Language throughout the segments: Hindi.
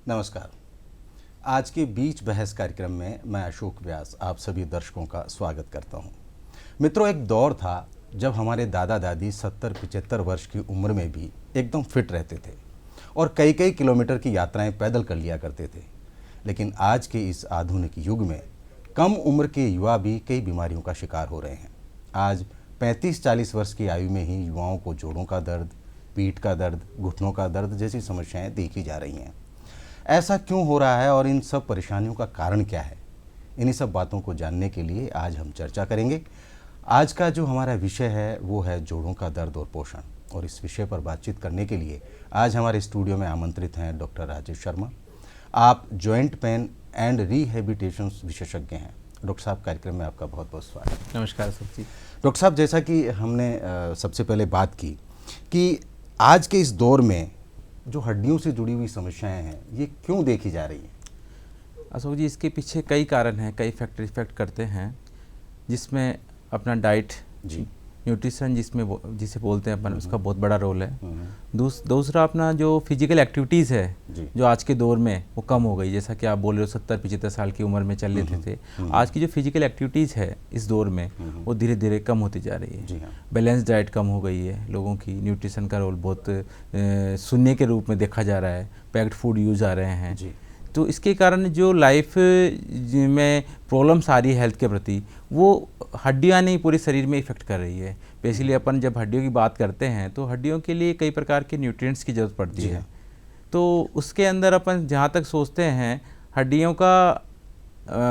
नमस्कार। आज के बीच बहस कार्यक्रम में मैं अशोक व्यास आप सभी दर्शकों का स्वागत करता हूं। मित्रों, एक दौर था जब हमारे दादा दादी 70-75 वर्ष की उम्र में भी एकदम फिट रहते थे और कई कई किलोमीटर की यात्राएं पैदल कर लिया करते थे। लेकिन आज के इस आधुनिक युग में कम उम्र के युवा भी कई बीमारियों का शिकार हो रहे हैं। आज 35-40 वर्ष की आयु में ही युवाओं को जोड़ों का दर्द, पीठ का दर्द, घुटनों का दर्द जैसी समस्याएं देखी जा रही हैं। ऐसा क्यों हो रहा है और इन सब परेशानियों का कारण क्या है? इन्हीं सब बातों को जानने के लिए आज हम चर्चा करेंगे। आज का जो हमारा विषय है वो है जोड़ों का दर्द और पोषण, और इस विषय पर बातचीत करने के लिए आज हमारे स्टूडियो में आमंत्रित हैं डॉक्टर राजेश शर्मा। आप जॉइंट पेन एंड रिहेबिलिटेशन विशेषज्ञ हैं। डॉक्टर साहब, कार्यक्रम में आपका बहुत बहुत स्वागत। नमस्कार सर जी। डॉक्टर साहब, जैसा कि हमने सबसे पहले बात की कि आज के इस दौर में जो हड्डियों से जुड़ी हुई समस्याएं हैं ये क्यों देखी जा रही हैं? अशोक जी, इसके पीछे कई कारण हैं, कई फैक्टर इफेक्ट करते हैं, जिसमें अपना डाइट जी, न्यूट्रिशन जिसे बोलते हैं अपन, उसका बहुत बड़ा रोल है। दूसरा अपना जो फिजिकल एक्टिविटीज़ है जी। जो आज के दौर में वो कम हो गई। जैसा कि आप बोल रहे हो 70-75 साल की उम्र में चल लेते थे, आज की जो फिजिकल एक्टिविटीज़ है इस दौर में वो धीरे धीरे कम होती जा रही जी है। हाँ। बैलेंस डाइट कम हो गई है लोगों की। न्यूट्रिशन का रोल बहुत शून्य के रूप में देखा जा रहा है। पैक्ड फूड यूज़ आ रहे हैं जी। तो इसके कारण जो लाइफ में प्रॉब्लम्स आ रही है हेल्थ के प्रति, वो हड्डियां नहीं पूरे शरीर में इफेक्ट कर रही है। बेसिकली अपन जब हड्डियों की बात करते हैं तो हड्डियों के लिए कई प्रकार के न्यूट्रिएंट्स की ज़रूरत पड़ती जी है। हाँ। तो उसके अंदर अपन जहाँ तक सोचते हैं हड्डियों का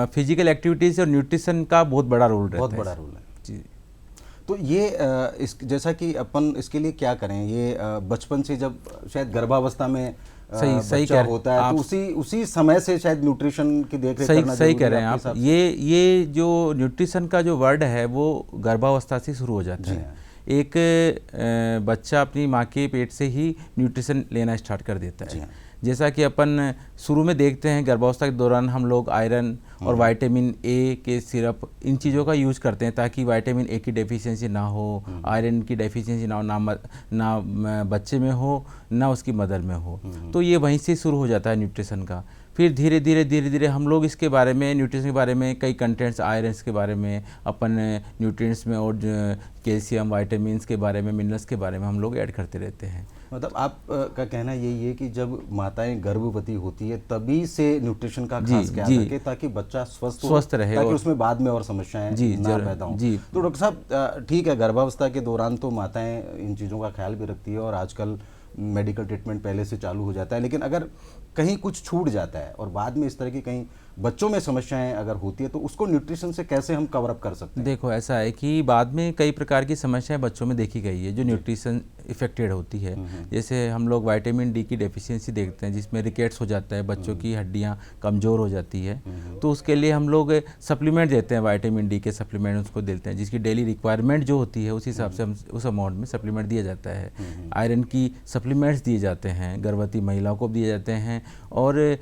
फिजिकल एक्टिविटीज़ और न्यूट्रिशन का बहुत बड़ा रोल रहता है। बहुत बड़ा रोल है जी। तो ये इस जैसा कि अपन इसके लिए क्या करें? ये बचपन से जब शायद गर्भावस्था में सही बच्चा कह होता है तो उसी समय से शायद न्यूट्रिशन की देखरेख करना सही जरूरी कह है रहे हैं आपके आप। हिसाब से? ये जो न्यूट्रिशन का जो वर्ड है वो गर्भावस्था से शुरू हो जाता जी है। हाँ। एक बच्चा अपनी माँ के पेट से ही न्यूट्रिशन लेना स्टार्ट कर देता जी है। हाँ। जैसा कि अपन शुरू में देखते हैं गर्भावस्था के दौरान हम लोग आयरन और विटामिन ए के सिरप इन चीज़ों का यूज़ करते हैं ताकि विटामिन ए की डेफिशिएंसी ना हो, आयरन की डेफिशिएंसी ना हो, ना बच्चे में हो ना उसकी मदर में हो। तो ये वहीं से शुरू हो जाता है न्यूट्रिशन का। फिर धीरे धीरे हम लोग इसके बारे में, न्यूट्रिशन के बारे में कई कंटेंट्स, आयरन्स के बारे में अपन न्यूट्रिएंट्स में और कैल्शियम, विटामिन्स के बारे में, मिनरल्स के बारे में हम लोग ऐड करते रहते हैं। मतलब आप का कहना यही है कि जब माताएं गर्भवती होती है तभी से न्यूट्रिशन का खास ख्याल रखें ताकि बच्चा स्वस्थ रहे, ताकि उसमें बाद में और समस्याएं ना पैदा हों। तो डॉक्टर साहब, ठीक है, गर्भावस्था के दौरान तो माताएं इन चीज़ों का ख्याल भी रखती है और आजकल मेडिकल ट्रीटमेंट पहले से चालू हो जाता है, लेकिन अगर कहीं कुछ छूट जाता है और बाद में इस तरह की कहीं बच्चों में समस्याएं अगर होती है तो उसको न्यूट्रिशन से कैसे हम कवर अप कर सकते हैं? देखो, ऐसा है कि बाद में कई प्रकार की समस्याएं बच्चों में देखी गई है जो न्यूट्रिशन इफेक्टेड होती है। जैसे हम लोग विटामिन डी की डेफिशिएंसी देखते हैं जिसमें रिकेट्स हो जाता है, बच्चों की हड्डियां कमज़ोर हो जाती है। तो उसके लिए हम लोग सप्लीमेंट देते हैं, विटामिन डी के सप्लीमेंट उसको देते हैं जिसकी डेली रिक्वायरमेंट जो होती है उस हिसाब से हम उस अमाउंट में सप्लीमेंट दिया जाता है। आयरन की सप्लीमेंट्स दिए जाते हैं, गर्भवती महिलाओं को दिए जाते हैं। और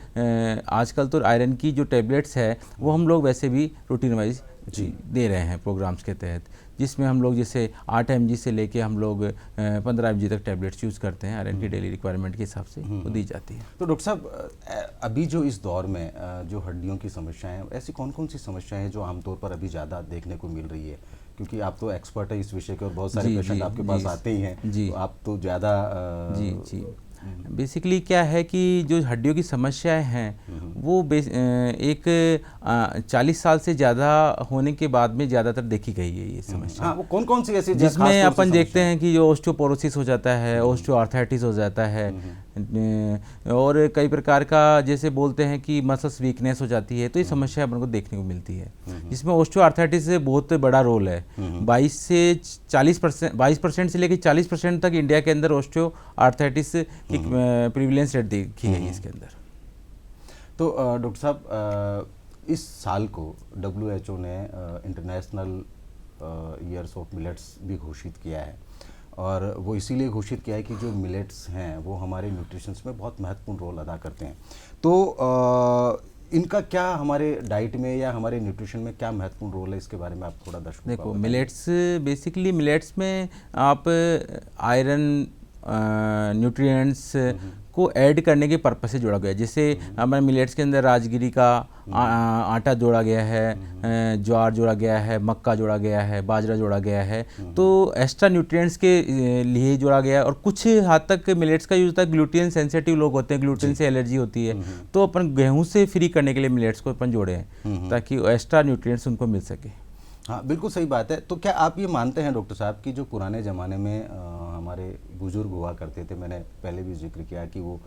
आजकल तो आयरन की जो टैबलेट्स है वो हम लोग वैसे भी रूटीन वाइज दे रहे हैं प्रोग्राम्स के तहत, जिसमें हम लोग जैसे 8 mg से लेके हम लोग 15 mg तक टैबलेट्स यूज़ करते हैं। आयरन की डेली रिक्वायरमेंट के हिसाब से वो दी जाती है। तो डॉक्टर साहब, अभी जो इस दौर में जो हड्डियों की समस्याएं हैं, ऐसी कौन कौन सी समस्याएं हैं जो आमतौर पर अभी ज़्यादा देखने को मिल रही है? क्योंकि आप तो एक्सपर्ट है इस विषय के और बहुत सारे पेशेंट आपके पास आते ही हैं, तो आप तो ज़्यादा जी बेसिकली क्या है कि जो हड्डियों की समस्याएं हैं वो एक 40 साल से ज़्यादा होने के बाद में ज़्यादातर देखी गई है ये समस्या। वो कौन कौन सी ऐसी जिसमें अपन देखते हैं कि जो ऑस्टियोपोरोसिस हो जाता है, ऑस्टियोआर्थराइटिस हो जाता है, और कई प्रकार का जैसे बोलते हैं कि मसल्स वीकनेस हो जाती है। तो ये समस्या अपन को देखने को मिलती है जिसमें ऑस्टियोआर्थराइटिस से बहुत बड़ा रोल है। 22% से लेकर 40% तक इंडिया के अंदर ऑस्टियोआर्थराइटिस की प्रिविलेंस रेट देखी गई है इसके अंदर। तो डॉक्टर साहब, इस साल को WHO ने इंटरनेशनल ईयर्स ऑफ मिलेट्स भी घोषित किया है, और वो इसीलिए घोषित किया है कि जो मिलेट्स हैं वो हमारे न्यूट्रिशन में बहुत महत्वपूर्ण रोल अदा करते हैं। तो इनका क्या हमारे डाइट में या हमारे न्यूट्रिशन में क्या महत्वपूर्ण रोल है, इसके बारे में आप थोड़ा दर्शकों को देखो, मिलेट्स बेसिकली मिलेट्स में आप आयरन न्यूट्रिएंट्स को ऐड करने के पर्पस से जोड़ा गया है। जैसे हमारे मिलेट्स के अंदर राजगिरी का आटा जोड़ा गया है, ज्वार जोड़ा गया है, मक्का जोड़ा गया है, बाजरा जोड़ा गया है, तो एक्स्ट्रा न्यूट्रिएंट्स के लिए जोड़ा गया है। और कुछ हद तक मिलेट्स का यूज होता है, ग्लूटेन सेंसिटिव लोग होते हैं, ग्लूटेन से एलर्जी होती है, तो अपन गेहूं से फ्री करने के लिए मिलेट्स को अपन जोड़े हैं ताकि एक्स्ट्रा न्यूट्रिएंट्स उनको मिल सके। हाँ, बिल्कुल सही बात है। तो क्या आप ये मानते हैं डॉक्टर साहब कि जो पुराने ज़माने में हमारे बुजुर्ग हुआ करते थे, मैंने पहले भी जिक्र किया कि वो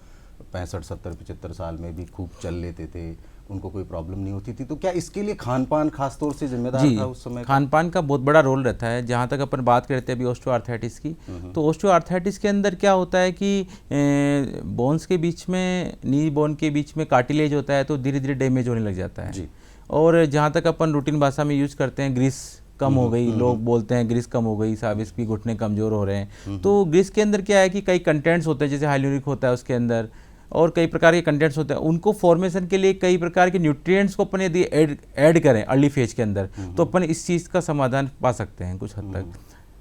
65, 70, 75 साल में भी खूब चल लेते थे, उनको कोई प्रॉब्लम नहीं होती थी, तो क्या इसके लिए खान पान खास तौर से जिम्मेदार था उस समय? खान पान का बहुत बड़ा रोल रहता है। जहाँ तक अपन बात करते हैं अभी ऑस्टियोआर्थराइटिस की, तो ऑस्टियोआर्थराइटिस के अंदर क्या होता है कि बोन्स के बीच में, नी बोन के बीच में कार्टिलेज होता है, तो धीरे धीरे डैमेज होने लग जाता है जी। और जहाँ तक अपन रूटीन भाषा में यूज करते हैं, ग्रीस कम हो गई, लोग बोलते हैं ग्रीस कम हो गई साहब, इसकी घुटने कमज़ोर हो रहे हैं। तो ग्रीस के अंदर क्या है कि कई कंटेंट्स होते हैं, जैसे हाइलुरिक होता है उसके अंदर, और कई प्रकार के कंटेंट्स होते हैं। उनको फॉर्मेशन के लिए कई प्रकार के न्यूट्रिएंट्स को अपन यदि ऐड करें अर्ली फेज के अंदर, तो अपन इस चीज़ का समाधान पा सकते हैं कुछ हद तक।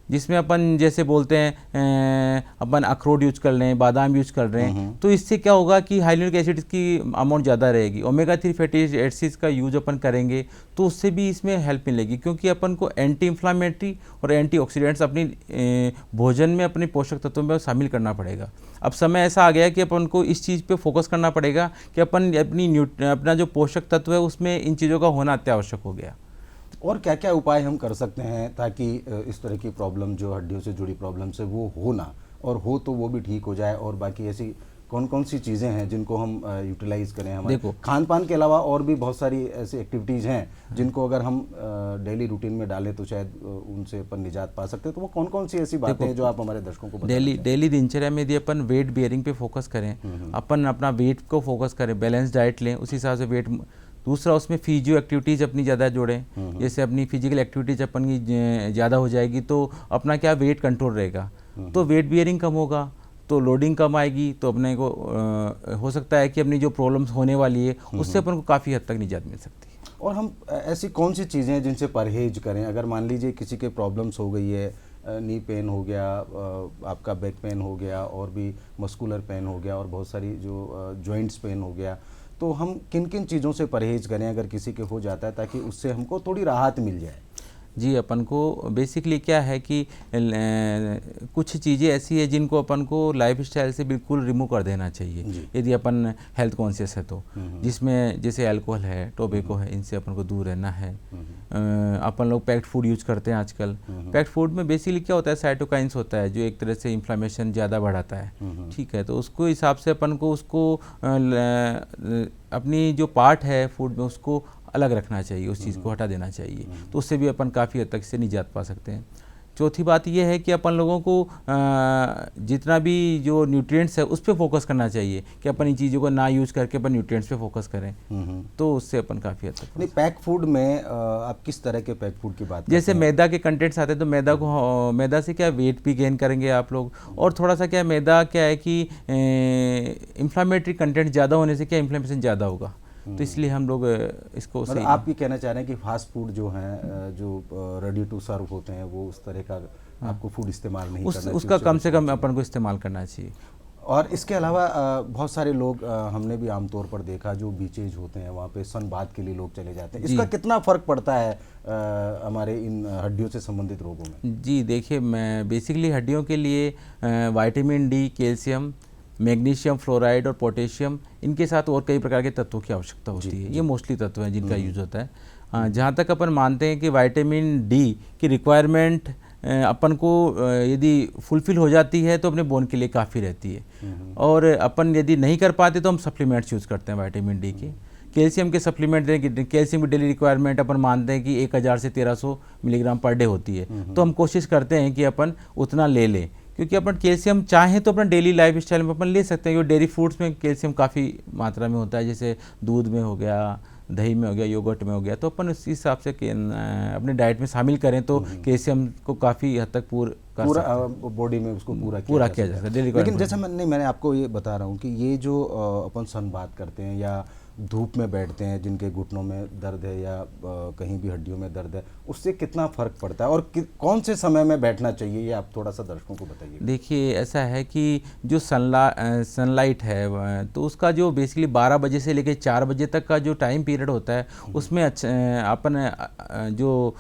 जिसमें अपन जैसे बोलते हैं अपन अखरोट यूज कर रहे हैं, बादाम यूज कर रहे हैं, तो इससे क्या होगा कि हाइलुरिक एसिड की अमाउंट ज़्यादा रहेगी। ओमेगा 3 फैटी एसिड्स का यूज अपन करेंगे तो उससे भी इसमें हेल्प मिलेगी, क्योंकि अपन को एंटी इन्फ्लामेटरी और एंटीऑक्सीडेंट्स अपनी भोजन में, अपने पोषक तत्वों में शामिल करना पड़ेगा। अब समय ऐसा आ गया कि अपन को इस चीज़ पे फोकस करना पड़ेगा कि अपन अपना जो पोषक तत्व है उसमें इन चीज़ों का होना अत्यावश्यक हो गया। और क्या क्या उपाय हम कर सकते हैं ताकि इस तरह की प्रॉब्लम, जो हड्डियों से जुड़ी प्रॉब्लम्स है, वो हो ना, और हो तो वो भी ठीक हो जाए? और बाकी ऐसी कौन कौन सी चीज़ें हैं जिनको हम यूटिलाइज करें? हमारे खान पान के अलावा और भी बहुत सारी ऐसी एक्टिविटीज़ हैं जिनको अगर हम डेली रूटीन में डालें तो शायद उनसे अपन निजात पा सकते हैं। तो वो कौन कौन सी ऐसी बातें हैं जो आप हमारे दर्शकों को डेली दिनचर्या में यदि अपन वेट बियरिंग पे फोकस करें, अपन अपना वेट को फोकस करें, बैलेंस डाइट लें, उस हिसाब से वेट। दूसरा, उसमें फिजियो एक्टिविटीज़ अपनी ज़्यादा जोड़ें। जैसे अपनी फिजिकल एक्टिविटीज़ अपन की ज़्यादा हो जाएगी तो अपना क्या वेट कंट्रोल रहेगा, तो वेट बियरिंग कम होगा, तो लोडिंग कम आएगी, तो अपने को हो सकता है कि अपनी जो प्रॉब्लम्स होने वाली है उससे अपन को काफ़ी हद तक निजात मिल सकती है। और हम ऐसी कौन सी चीज़ें हैं जिनसे परहेज करें? अगर मान लीजिए किसी के प्रॉब्लम्स हो गई है, नी पेन हो गया, आपका बैक पेन हो गया, और भी मस्कुलर पेन हो गया, और बहुत सारी जो जॉइंट्स पेन हो गया, तो हम किन किन चीज़ों से परहेज करें अगर किसी के हो जाता है, ताकि उससे हमको थोड़ी राहत मिल जाए? जी, अपन को बेसिकली क्या है कि कुछ चीज़ें ऐसी है जिनको अपन को लाइफस्टाइल से बिल्कुल रिमूव कर देना चाहिए यदि अपन हेल्थ कॉन्शियस है तो, जिसमें जैसे अल्कोहल है, टोबैको है, इनसे अपन को दूर रहना है। अपन लोग पैक्ड फूड यूज करते हैं आजकल। पैक्ड फूड में बेसिकली क्या होता है, साइटोकाइंस होता है जो एक तरह से इन्फ्लेमेशन ज़्यादा बढ़ाता है, ठीक है। तो उसको हिसाब से अपन को उसको अपनी जो पार्ट है फूड में उसको अलग रखना चाहिए, उस चीज़ को हटा देना चाहिए, तो उससे भी अपन काफ़ी हद तक से निजात पा सकते हैं। चौथी बात यह है कि अपन लोगों को जितना भी जो न्यूट्रिएंट्स है उस पर फोकस करना चाहिए कि अपन इन चीज़ों को ना यूज़ करके अपन न्यूट्रिएंट्स पे फोकस करें, तो उससे अपन काफ़ी हद तक। नहीं, पैक फूड में आप किस तरह के पैक फूड की बात? जैसे मैदा के कंटेंट्स आते हैं, तो मैदा से क्या वेट भी गेन करेंगे आप लोग, और थोड़ा सा क्या मैदा क्या है कि इन्फ्लामेटरी कंटेंट ज़्यादा होने से क्या इन्फ्लेमेशन ज़्यादा होगा, तो इसलिए हम लोग इसको मतलब आप ये कहना चाह रहे हैं कि फास्ट फूड जो हैं, जो रेडी टू सर्व होते हैं, वो उस तरह का आपको फूड इस्तेमाल नहीं करना चाहिए, उसका कम से कम अपन को इस्तेमाल करना चाहिए। और इसके अलावा बहुत सारे लोग हमने भी आमतौर पर देखा, जो बीचेज होते हैं वहाँ पे सनबाथ के लिए लोग चले जाते हैं, इसका कितना फ़र्क पड़ता है हमारे इन हड्डियों से संबंधित रोगों में? जी देखिए, मैं बेसिकली हड्डियों के लिए vitamin D, calcium, magnesium, fluoride और पोटेशियम, इनके साथ और कई प्रकार के तत्वों की आवश्यकता होती है। ये मोस्टली तत्व हैं जिनका यूज होता है। जहाँ तक अपन मानते हैं कि विटामिन डी की रिक्वायरमेंट अपन को यदि फुलफिल हो जाती है तो अपने बोन के लिए काफ़ी रहती है, और अपन यदि नहीं कर पाते तो हम सप्लीमेंट्स यूज़ करते हैं विटामिन डी के। कैल्शियम के सप्लीमेंट दें, कैल्शियम की डेली रिक्वायरमेंट अपन मानते हैं कि 1000 से 1300 मिलीग्राम पर डे होती है, तो हम कोशिश करते हैं कि अपन उतना ले लें, क्योंकि अपन कैल्शियम चाहें तो अपना डेली लाइफ स्टाइल में अपन ले सकते हैं। डेयरी फूड्स में कैल्शियम काफ़ी मात्रा में होता है, जैसे दूध में हो गया, दही में हो गया, योगर्ट में हो गया, तो अपन उस हिसाब से अपने डाइट में शामिल करें तो कैल्शियम को काफ़ी हद तक पूरा बॉडी में उसको पूरा किया जा सकता है। लेकिन जैसे मैंने आपको ये बता रहा हूँ कि ये जो अपन सन बात करते हैं या धूप में बैठते हैं, जिनके घुटनों में दर्द है या कहीं भी हड्डियों में दर्द है, उससे कितना फ़र्क पड़ता है और कौन से समय में बैठना चाहिए, ये आप थोड़ा सा दर्शकों को बताइए। देखिए ऐसा है कि जो सनलाइट है तो उसका जो बेसिकली 12 बजे से लेकर 4 बजे तक का जो टाइम पीरियड होता है उसमें अपन जो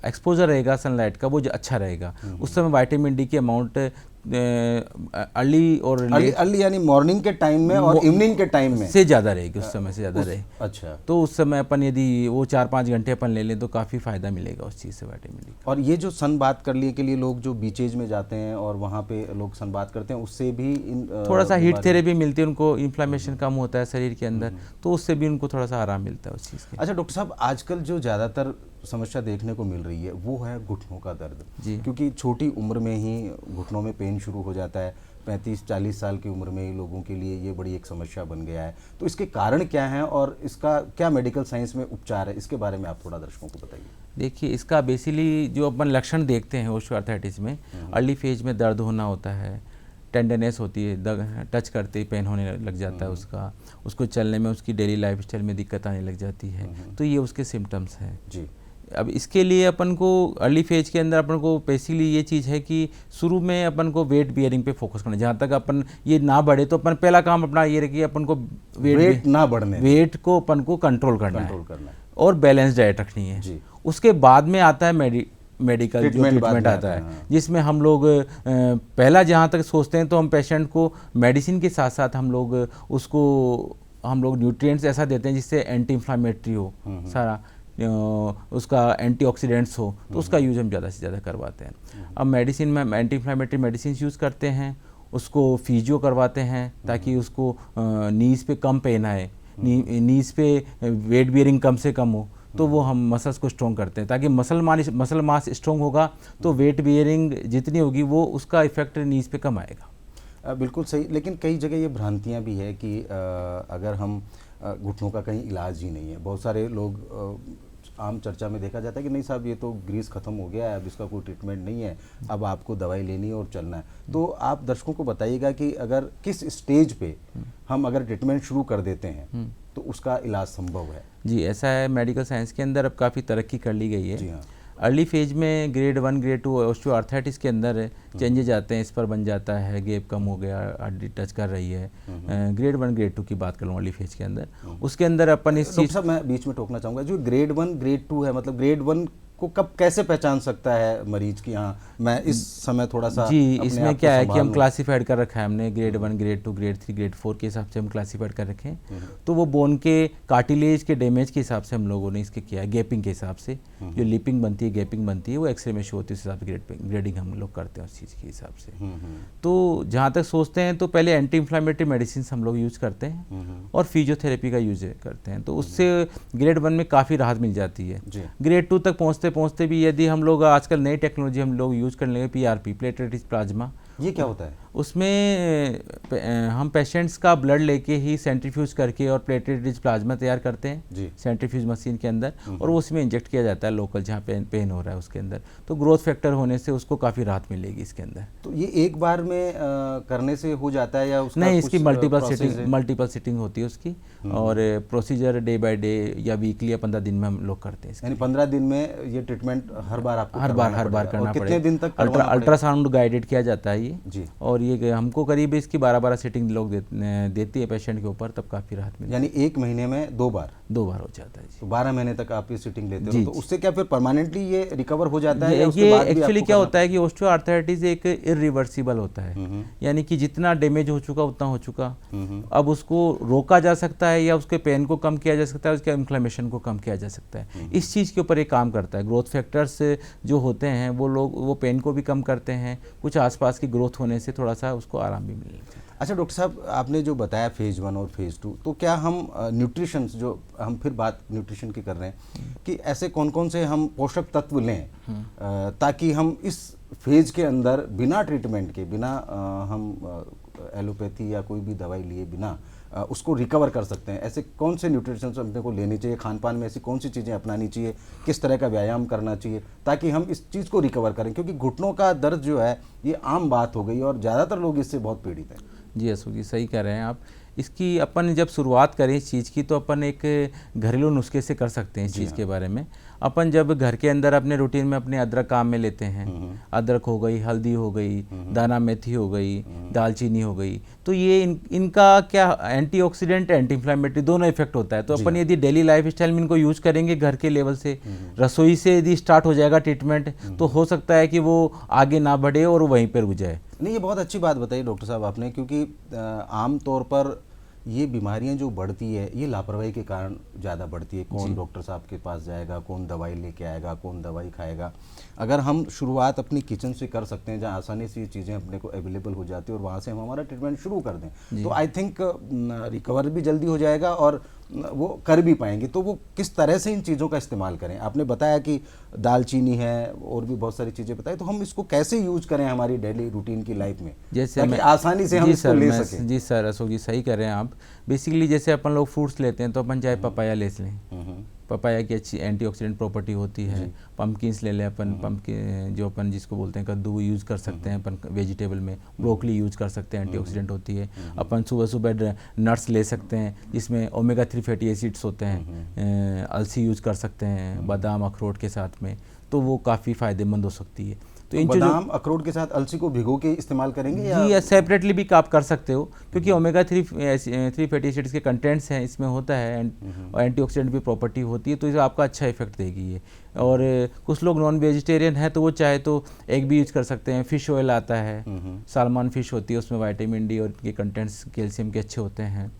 एक्सपोजर रहेगा सनलाइट का वो जो अच्छा रहेगा। उस समय विटामिन डी की अमाउंट अर्ली और अर्ली यानी मॉर्निंग के टाइम में और इवनिंग के टाइम में से ज़्यादा रहेगी, उस समय से ज़्यादा रहे। अच्छा, तो उस समय अपन यदि वो 4-5 घंटे अपन ले लें तो काफ़ी फ़ायदा मिलेगा उस चीज़ से विटामिन डी। और ये जो सन बात कर लिए के लिए लोग जो बीचेज में जाते हैं और वहाँ पे लोग सन बात करते हैं, उससे भी थोड़ा सा हीट थेरेपी मिलती है उनको, इन्फ्लामेशन कम होता है शरीर के अंदर, तो उससे भी उनको थोड़ा सा आराम मिलता है उस चीज़ के। अच्छा डॉक्टर साहब, आजकल जो ज़्यादातर समस्या देखने को मिल रही है वो है घुटनों का दर्द जी। क्योंकि छोटी उम्र में ही घुटनों में पेन शुरू हो जाता है। 35-40 साल की उम्र में ही लोगों के लिए ये बड़ी एक समस्या बन गया है। तो इसके कारण क्या हैं और इसका क्या मेडिकल साइंस में उपचार है, इसके बारे में आप थोड़ा दर्शकों को बताइए। देखिए इसका बेसिकली जो अपन लक्षण देखते हैं ऑस्टियोआर्थराइटिस में, अर्ली फेज में दर्द होना होता है, टेंडरनेस होती है, टच करते ही पेन होने लग जाता है उसको चलने में, उसकी डेली लाइफस्टाइल में दिक्कत आने लग जाती है, तो ये उसके सिम्टम्स हैं जी। अब इसके लिए अपन को अर्ली फेज के अंदर अपन को बेसिकली ये चीज़ है कि शुरू में अपन को वेट बियरिंग पे फोकस करना है। जहाँ तक अपन ये ना बढ़े तो अपन पहला काम अपना ये रखिए, अपन को वेट ना बढ़ने, वेट को अपन को कंट्रोल करना है और बैलेंस डाइट रखनी है जी। उसके बाद में आता है मेडिकल जो ट्रीटमेंट आता है, जिसमें हम लोग पहला जहाँ तक सोचते हैं तो हम पेशेंट को मेडिसिन के साथ साथ हम लोग न्यूट्रिएंट्स ऐसा देते हैं जिससे एंटी इन्फ्लामेटरी हो सारा, उसका एंटीऑक्सीडेंट्स हो, तो उसका यूज़ हम ज़्यादा से ज़्यादा करवाते हैं। अब मेडिसिन में एंटी इन्फ्लामेटरी मेडिसिन यूज़ करते हैं, उसको फिजियो करवाते हैं ताकि उसको नीज पे कम पेन आए, नीज पे वेट बियरिंग कम से कम हो, तो वो हम मसल्स को स्ट्रॉन्ग करते हैं ताकि मसल मास स्ट्रॉन्ग होगा तो वेट बियरिंग जितनी होगी वो उसका इफेक्ट नीज पे कम आएगा। बिल्कुल सही, लेकिन कई जगह ये भ्रांतियाँ भी है कि अगर हम घुटनों का कहीं इलाज ही नहीं है, बहुत सारे लोग आम चर्चा में देखा जाता है कि नहीं साहब ये तो ग्रीस ख़त्म हो गया है, अब इसका कोई ट्रीटमेंट नहीं है, अब आपको दवाई लेनी है और चलना है। तो आप दर्शकों को बताइएगा कि अगर किस स्टेज पे हम अगर ट्रीटमेंट शुरू कर देते हैं तो उसका इलाज संभव है। जी ऐसा है, मेडिकल साइंस के अंदर अब काफ़ी तरक्की कर ली गई है। जी हाँ। अर्ली फेज में ग्रेड 1 ग्रेड 2 ऑस्टियोआर्थराइटिस के अंदर चेंजेज आते हैं, इस पर बन जाता है, गैप कम हो गया, हड्डी टच कर रही है। ग्रेड 1 ग्रेड 2 की बात करूँ अर्ली फेज के अंदर, उसके अंदर अपन इस चीज़, सब मैं बीच में टोकना चाहूँगा, जो ग्रेड 1 ग्रेड 2 है, मतलब ग्रेड 1 को कब कैसे पहचान सकता है मरीज की? हाँ, मैं इस समय थोड़ा सा जी इसमें क्या है कि हम क्लासीफाइड कर रखा है हमने, ग्रेड 1 ग्रेड 2 ग्रेड 3 ग्रेड 4 के हिसाब से हम क्लासीफाइड कर रखे हैं। तो वो बोन के कार्टिलेज के डैमेज के हिसाब से हम लोगों ने इसके किया है, गैपिंग के हिसाब से जो लिपिंग बनती है, गैपिंग बनती है, वो एक्सरे में शो होती है, उस हिसाब से ग्रेडिंग हम लोग करते हैं उस चीज़ के हिसाब से। तो जहाँ तक सोचते हैं तो पहले एंटी इन्फ्लामेटरी मेडिसिन हम लोग यूज़ करते हैं और फिजियोथेरेपी का यूज करते हैं, तो उससे ग्रेड 1 में काफ़ी राहत मिल जाती है। ग्रेड 2 तक पहुँचते पहुँचते भी यदि हम लोग आजकल नई टेक्नोलॉजी हम लोग यूज़ करने लगे, पीआरपी प्लेटलेट रिच प्लाज्मा, ये क्या होता है? उसमें हम पेशेंट्स का ब्लड लेके ही सेंट्रीफ्यूज करके और प्लेटलेट रिच प्लाज्मा तैयार करते हैं सेंट्रीफ्यूज मशीन के अंदर, और वो उसमें इंजेक्ट किया जाता है लोकल जहाँ पेन हो रहा है उसके अंदर, तो ग्रोथ फैक्टर होने से उसको काफ़ी राहत मिलेगी इसके अंदर। तो ये एक बार में करने से हो जाता है या उसका नहीं, इसकी मल्टीपल सिटिंग होती है उसकी, और प्रोसीजर डे बाय डे या वीकली या 15 दिन में हम लोग करते हैं। यानी 15 दिन में ये ट्रीटमेंट हर बार आपको हर बार करना पड़ेगा। कितने दिन तक? अल्ट्रासाउंड गाइडेड किया जाता है ये जी, और ये हमको करीब इसकी 12 सिटिंग लोग देती है पेशेंट के ऊपर, तब काफ़ी राहत मिलती है। यानी एक महीने में 2 बार हो जाता है जी। तो 12 महीने तक आप ये सिटिंग लेते हो, तो उससे क्या फिर परमानेंटली ये रिकवर हो जाता है? ये एक्चुअली क्या होता है कि ऑस्टियोआर्थराइटिस एक इरिवर्सिबल होता है, यानी कि जितना डैमेज हो चुका उतना हो चुका, अब उसको रोका जा सकता है या उसके पेन को कम किया जा सकता है, उसके इन्फ्लेमेशन को कम किया जा सकता है। इस चीज़ के ऊपर एक काम करता है। ग्रोथ फैक्टर्स जो होते हैं वो पेन को भी कम करते हैं, कुछ आसपास की ग्रोथ होने से थोड़ा सा उसको आराम भी मिलने लगता है। अच्छा डॉक्टर साहब, आपने जो बताया फेज़ 1 और फेज़ 2, तो क्या हम न्यूट्रिशन, जो हम फिर बात न्यूट्रिशन की कर रहे हैं कि ऐसे कौन कौन से हम पोषक तत्व लें ताकि हम इस फेज़ के अंदर बिना ट्रीटमेंट के, बिना हम एलोपैथी या कोई भी दवाई लिए बिना उसको रिकवर कर सकते हैं? ऐसे कौन से न्यूट्रिशन अपने को लेने चाहिए, खान पान में ऐसी कौन सी चीज़ें अपनानी चाहिए, किस तरह का व्यायाम करना चाहिए ताकि हम इस चीज़ को रिकवर करें? क्योंकि घुटनों का दर्द जो है ये आम बात हो गई और ज़्यादातर लोग इससे बहुत पीड़ित हैं। जी अशोक जी, सही कह रहे हैं आप। इसकी अपन जब शुरुआत करें इस चीज़ की तो अपन एक घरेलू नुस्खे से कर सकते हैं इस चीज़ के बारे में। अपन जब घर के अंदर अपने रूटीन में अपने अदरक काम में लेते हैं, अदरक हो गई, हल्दी हो गई, दाना मेथी हो गई, दालचीनी हो गई, तो ये इनका क्या एंटीऑक्सीडेंट, एंटी इन्फ्लेमेटरी दोनों इफेक्ट होता है। तो अपन यदि डेली लाइफ स्टाइल में इनको यूज करेंगे घर के लेवल से, रसोई से यदि स्टार्ट हो जाएगा ट्रीटमेंट, तो हो सकता है कि वो आगे ना बढ़े और वहीं पर रुक जाए। नहीं, ये बहुत अच्छी बात बताई डॉक्टर साहब आपने, क्योंकि आम तौर पर ये बीमारियां जो बढ़ती है ये लापरवाही के कारण ज़्यादा बढ़ती है। कौन डॉक्टर साहब के पास जाएगा, कौन दवाई लेके आएगा, कौन दवाई खाएगा। अगर हम शुरुआत अपनी किचन से कर सकते हैं जहाँ आसानी से ये चीज़ें अपने को अवेलेबल हो जाती है और वहाँ से हम हमारा ट्रीटमेंट शुरू कर दें, तो आई थिंक रिकवर भी जल्दी हो जाएगा और वो कर भी पाएंगे। तो वो किस तरह से इन चीज़ों का इस्तेमाल करें? आपने बताया कि दालचीनी है और भी बहुत सारी चीज़ें बताई, तो हम इसको कैसे यूज करें हमारी डेली रूटीन की लाइफ में, जैसे ताकि आसानी से हम इसको ले सकें? जी सर, अशोक जी सही कर रहे हैं आप। बेसिकली जैसे अपन लोग फ्रूट्स लेते हैं तो अपन चाहे पपाया ले लें, पपाया की अच्छी एंटीऑक्सीडेंट प्रॉपर्टी होती है। पम्पकिन्स ले लें अपन, पम्पकिन जो अपन जिसको बोलते हैं कद्दू, यूज़ कर सकते हैं अपन वेजिटेबल में। ब्रोकली यूज़ कर सकते हैं, एंटीऑक्सीडेंट होती है। अपन सुबह सुबह नट्स ले सकते हैं जिसमें ओमेगा 3 फैटी एसिड्स होते हैं। अलसी यूज़ कर सकते हैं बादाम अखरोट के साथ में, तो वो काफ़ी फ़ायदेमंद हो सकती है। तो बादाम अखरोट के साथ अलसी को भिगो के इस्तेमाल करेंगे या सेपरेटली भी आप कर सकते हो, क्योंकि ओमेगा 3 फैटी एसिड्स के कंटेंट्स हैं इसमें होता है और एंटीऑक्सीडेंट भी प्रॉपर्टी होती है, तो इसे आपका अच्छा इफेक्ट देगी ये। और कुछ लोग नॉन वेजिटेरियन है तो वो चाहे तो एग भी यूज कर सकते हैं। फिश ऑयल आता है, सालमान फिश होती है, उसमें विटामिन डी और के कंटेंट्स कैल्शियम के अच्छे होते हैं।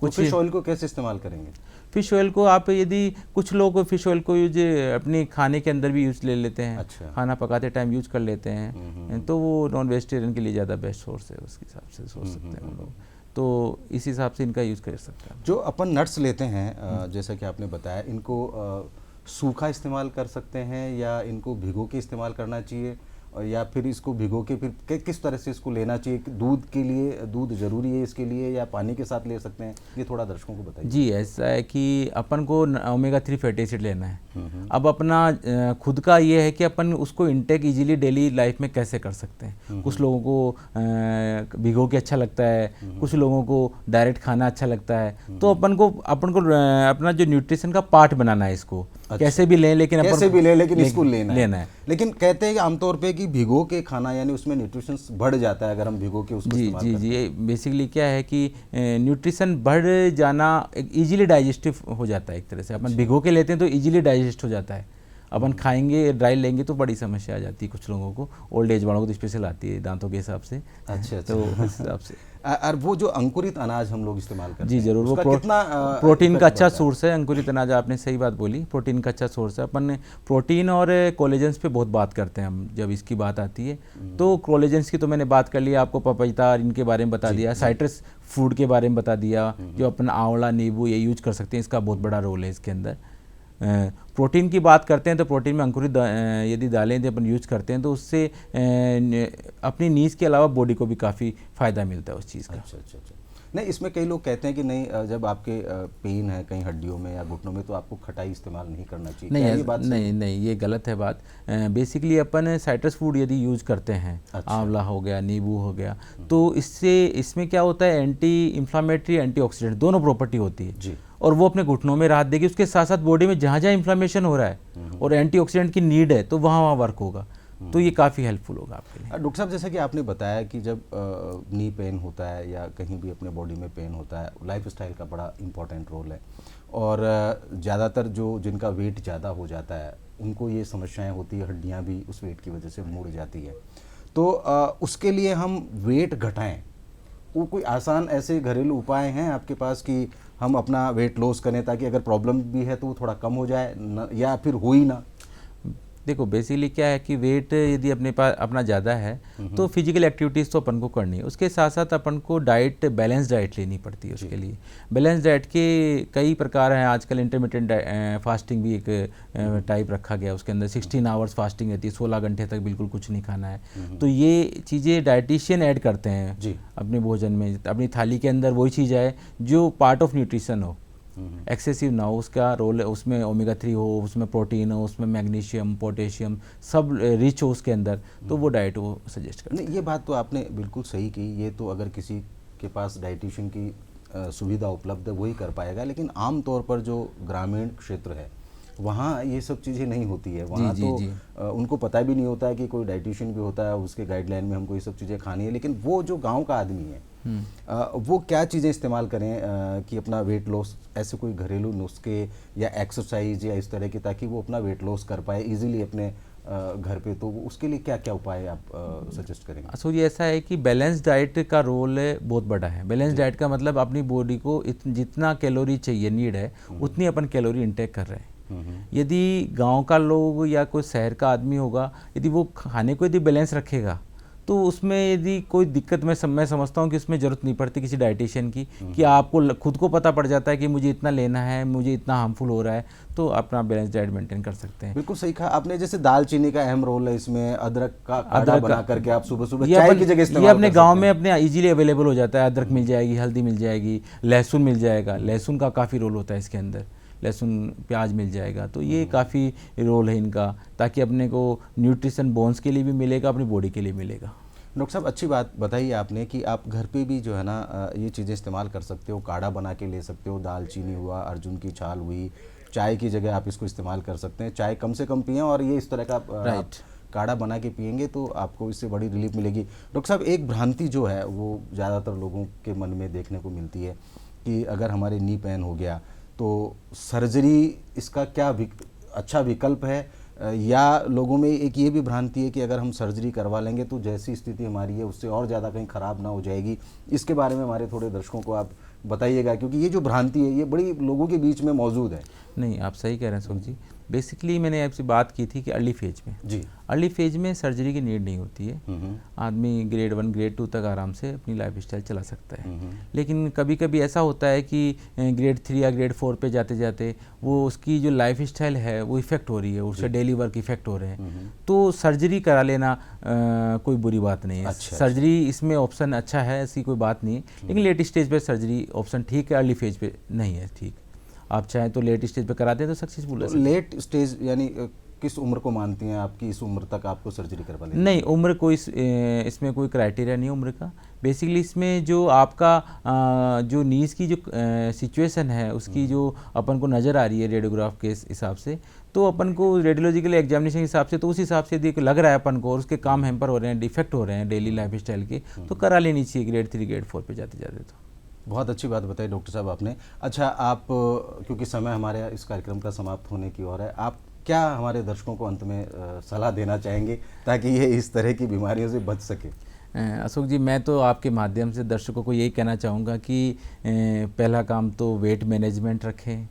कुछ फिश ऑयल को कैसे इस्तेमाल करेंगे? फिश ऑयल को आप यदि कुछ लोग फिश ऑयल को यूज अपने खाने के अंदर भी यूज ले लेते हैं। अच्छा। खाना पकाते टाइम यूज कर लेते हैं, तो वो नॉन वेजिटेरियन के लिए ज़्यादा बेस्ट सोर्स है, उसके हिसाब से सोच सकते हैं हम लोग। तो इस हिसाब से इनका यूज़ कर सकते हैं। जो अपन नट्स लेते हैं, जैसा कि आपने बताया, इनको सूखा इस्तेमाल कर सकते हैं या इनको भिगो के इस्तेमाल करना चाहिए, और या फिर इसको भिगो के फिर किस तरह से इसको लेना चाहिए? दूध के लिए दूध ज़रूरी है इसके लिए, या पानी के साथ ले सकते हैं? ये थोड़ा दर्शकों को बताइए। जी, ऐसा है कि अपन को ओमेगा 3 फैटी एसिड लेना है। अब अपना खुद का ये है कि अपन उसको इंटेक इजीली डेली लाइफ में कैसे कर सकते हैं। कुछ लोगों को भिगो के अच्छा लगता है, कुछ लोगों को डायरेक्ट खाना अच्छा लगता है। तो अपन को अपना जो न्यूट्रिशन का पार्ट बनाना है इसको। अच्छा। कैसे भी लें, लेकिन कैसे भी लें, लेकिन इसको लेना है। लेकिन कहते हैं कि आमतौर पे कि भिगो के खाना यानी उसमें न्यूट्रिशन बढ़ जाता है अगर हम भिगो के उसको इस्तेमाल करते हैं। जी, बेसिकली क्या है कि न्यूट्रिशन बढ़ जाना इजीली डाइजेस्टिव हो जाता है एक तरह से। अपन भिगो के लेते हैं तो इजीली डाइजेस्ट हो जाता है। अपन खाएंगे ड्राई लेंगे तो बड़ी समस्या आ जाती है कुछ लोगों को, ओल्ड एज वालों को तो स्पेशल आती है दांतों के हिसाब से। अच्छा। तो इस हिसाब से और वो जो अंकुरित अनाज हम लोग इस्तेमाल करते हैं, जी जरूर, वो प्रोटीन का अच्छा सोर्स है। अंकुरित अनाज, आपने सही बात बोली, प्रोटीन का अच्छा सोर्स है। अपन प्रोटीन और कोलेजेंस पे बहुत बात करते हैं हम जब इसकी बात आती है। तो कोलेजेंस की तो मैंने बात कर ली, आपको पपीता और इनके बारे में बता दिया, साइट्रस फूड के बारे में बता दिया, जो अपन आंवला नींबू ये यूज कर सकते हैं, इसका बहुत बड़ा रोल है इसके अंदर। प्रोटीन की बात करते हैं तो प्रोटीन में अंकुरित यदि दालें यदि अपन यूज करते हैं तो उससे अपनी नीज के अलावा बॉडी को भी काफ़ी फ़ायदा मिलता है उस चीज़ का। अच्छा। नहीं, इसमें कई लोग कहते हैं कि नहीं, जब आपके पेन है कहीं हड्डियों में या घुटनों में तो आपको खटाई इस्तेमाल नहीं करना चाहिए। नहीं, ये बात नहीं, ये गलत है बात। बेसिकली अपन साइट्रस फूड यदि यूज करते हैं, आंवला हो गया, नींबू हो गया, तो इसमें क्या होता है, एंटी इन्फ्लामेटरी, एंटीऑक्सीडेंट दोनों प्रॉपर्टी होती है जी। और वो अपने घुटनों में राहत देगी। उसके साथ साथ बॉडी में जहाँ जहाँ इन्फ्लामेशन हो रहा है और एंटीऑक्सीडेंट की नीड है तो वहाँ वर्क होगा। तो ये काफ़ी हेल्पफुल होगा आपके लिए। डॉक्टर साहब, जैसा कि आपने बताया कि जब नी पेन होता है या कहीं भी अपने बॉडी में पेन होता है, लाइफस्टाइल का बड़ा इंपॉर्टेंट रोल है। और ज़्यादातर जिनका वेट ज़्यादा हो जाता है उनको ये समस्याएं होती है, हड्डियां भी उस वेट की वजह से मुड़ जाती है। तो उसके लिए हम वेट घटाएं, वो कोई आसान ऐसे घरेलू उपाय हैं आपके पास कि हम अपना वेट लॉस करें ताकि अगर प्रॉब्लम भी है तो वो थोड़ा कम हो जाए या फिर हो ही ना? देखो, बेसिकली क्या है कि वेट यदि अपने पास अपना ज़्यादा है तो फिजिकल एक्टिविटीज़ तो अपन को करनी है, उसके साथ साथ अपन को डाइट, बैलेंस डाइट लेनी पड़ती है। उसके लिए बैलेंस डाइट के कई प्रकार हैं आजकल। इंटरमिटेंट फास्टिंग भी एक टाइप रखा गया, उसके अंदर 16 आवर्स फास्टिंग रहती है, 16 घंटे तक बिल्कुल कुछ नहीं खाना है। तो ये चीज़ें डाइटिशियन ऐड करते हैं अपने भोजन में, अपनी थाली के अंदर वही चीज़ आए जो पार्ट ऑफ न्यूट्रिशन हो, एक्सेसिव ना हो। उसका रोल है, उसमें ओमेगा 3 हो, उसमें प्रोटीन हो, उसमें मैग्नीशियम, पोटेशियम सब रिच हो उसके अंदर, तो वो डाइट वो सजेस्ट करते हैं। ये बात तो आपने बिल्कुल सही की। ये तो अगर किसी के पास डाइटिशियन की सुविधा उपलब्ध है वही कर पाएगा, लेकिन आम तौर पर जो ग्रामीण क्षेत्र है वहाँ ये सब चीज़ें नहीं होती है। वहाँ तो उनको पता भी नहीं होता है कि कोई डाइटिशियन भी होता है, उसके गाइडलाइन में हमको ये सब चीज़ें खानी है। लेकिन वो जो गांव का आदमी है वो क्या चीज़ें इस्तेमाल करें कि अपना वेट लॉस, ऐसे कोई घरेलू नुस्खे या एक्सरसाइज या इस तरह की, ताकि वो अपना वेट लॉस कर पाए इजीली अपने घर पे, तो उसके लिए क्या क्या उपाय आप सजेस्ट करेंगे? सो ये ऐसा है कि बैलेंस डाइट का रोल बहुत बड़ा है। बैलेंस डाइट का मतलब अपनी बॉडी को जितना कैलोरी चाहिए, नीड है, उतनी अपन कैलोरी इंटेक कर रहे हैं। यदि गांव का लोग या कोई शहर का आदमी होगा, यदि वो खाने को यदि बैलेंस रखेगा तो उसमें यदि कोई दिक्कत मैं समझता हूँ कि उसमें ज़रूरत नहीं पड़ती किसी डाइटिशियन की, कि आपको खुद को पता पड़ जाता है कि मुझे इतना लेना है, मुझे इतना हार्मफुल हो रहा है, तो अपना बैलेंस डाइट मेंटेन कर सकते हैं। बिल्कुल सही कहा आपने। जैसे दालचीनी का अहम रोल है इसमें, अदरक का काढ़ा बना करके आप सुबह सुबह चाय की जगह इस्तेमाल ये अपने कर गांव सकते में अपने इजीली अवेलेबल हो जाता है। अदरक मिल जाएगी, हल्दी मिल जाएगी, लहसुन मिल जाएगा, लहसुन का काफ़ी रोल होता है इसके अंदर, लहसुन प्याज मिल जाएगा। तो ये काफ़ी रोल है इनका, ताकि अपने को न्यूट्रिशन बोन्स के लिए भी मिलेगा, अपनी बॉडी के लिए मिलेगा। डॉक्टर साहब अच्छी बात बताई आपने कि आप घर पे भी जो है ना ये चीज़ें इस्तेमाल कर सकते हो, काढ़ा बना के ले सकते हो, दालचीनी हुआ, अर्जुन की छाल हुई, चाय की जगह आप इसको इस्तेमाल कर सकते हैं। चाय कम से कम पिएं और ये इस तरह का आप काढ़ा बना के पिएंगे तो आपको इससे बड़ी रिलीफ मिलेगी। डॉक्टर साहब एक भ्रांति जो है वो ज़्यादातर लोगों के मन में देखने को मिलती है कि अगर हमारे नी पेन हो गया तो सर्जरी इसका क्या अच्छा विकल्प है, या लोगों में एक ये भी भ्रांति है कि अगर हम सर्जरी करवा लेंगे तो जैसी स्थिति हमारी है उससे और ज़्यादा कहीं ख़राब ना हो जाएगी। इसके बारे में हमारे थोड़े दर्शकों को आप बताइएगा, क्योंकि ये जो भ्रांति है ये बड़ी लोगों के बीच में मौजूद है। नहीं, आप सही कह रहे हैं सुख जी। बेसिकली मैंने आपसे बात की थी कि अर्ली फेज में जी, अर्ली फेज में सर्जरी की नीड नहीं होती है। आदमी ग्रेड 1 ग्रेड 2 तक आराम से अपनी लाइफ स्टाइल चला सकता है। लेकिन कभी कभी ऐसा होता है कि ग्रेड 3 या ग्रेड 4 पे जाते जाते वो उसकी जो लाइफ स्टाइल है वो इफ़ेक्ट हो रही है, उससे डेली वर्क इफ़ेक्ट हो रहे हैं, तो सर्जरी करा लेना कोई बुरी बात नहीं है। सर्जरी इसमें ऑप्शन अच्छा है, ऐसी कोई बात नहीं है। लेकिन लेट स्टेज पे सर्जरी ऑप्शन ठीक है, अर्ली फेज पे नहीं है। ठीक, आप चाहें तो लेट स्टेज पे कराते हैं तो सक्सेसफुल है। लेट स्टेज यानी किस उम्र को मानती हैं आपकी, इस उम्र तक आपको सर्जरी करवा लेनी? नहीं, उम्र कोई इसमें कोई क्राइटेरिया नहीं उम्र का। बेसिकली इसमें जो आपका जो नीज की जो सिचुएशन है उसकी जो अपन को नज़र आ रही है रेडियोग्राफ के हिसाब से, तो अपन को रेडियोलॉजिकल एग्जामिनेशन के हिसाब से, तो उस हिसाब से यदि लग रहा है अपन को और उसके काम हैम्पर हो रहे हैं, डिफेक्ट हो रहे हैं डेली लाइफ स्टाइल के, तो करा लेनी चाहिए ग्रेड 3 ग्रेड 4 पे जाते जाते। तो बहुत अच्छी बात बताई डॉक्टर साहब आपने। अच्छा, आप क्योंकि समय हमारे इस कार्यक्रम का समाप्त होने की ओर है, आप क्या हमारे दर्शकों को अंत में सलाह देना चाहेंगे ताकि ये इस तरह की बीमारियों से बच सके? अशोक जी, मैं तो आपके माध्यम से दर्शकों को यही कहना चाहूँगा कि पहला काम तो वेट मैनेजमेंट रखें,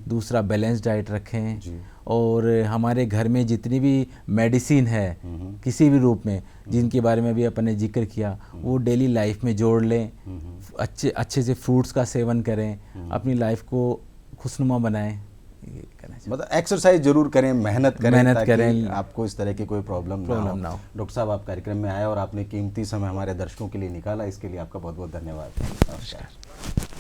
दूसरा बैलेंस डाइट रखें, और हमारे घर में जितनी भी मेडिसिन है किसी भी रूप में जिनके बारे में भी अपन ने जिक्र किया, वो डेली लाइफ में जोड़ लें। अच्छे से फ्रूट्स का सेवन करें, अपनी लाइफ को खुशनुमा बनाएं। मतलब एक्सरसाइज जरूर करें, मेहनत करें, आपको इस तरह की कोई प्रॉब्लम ना हो। डॉक्टर साहब, आप कार्यक्रम में आए और आपने कीमती समय हमारे दर्शकों के लिए निकाला, इसके लिए आपका बहुत बहुत धन्यवाद। नमस्कार।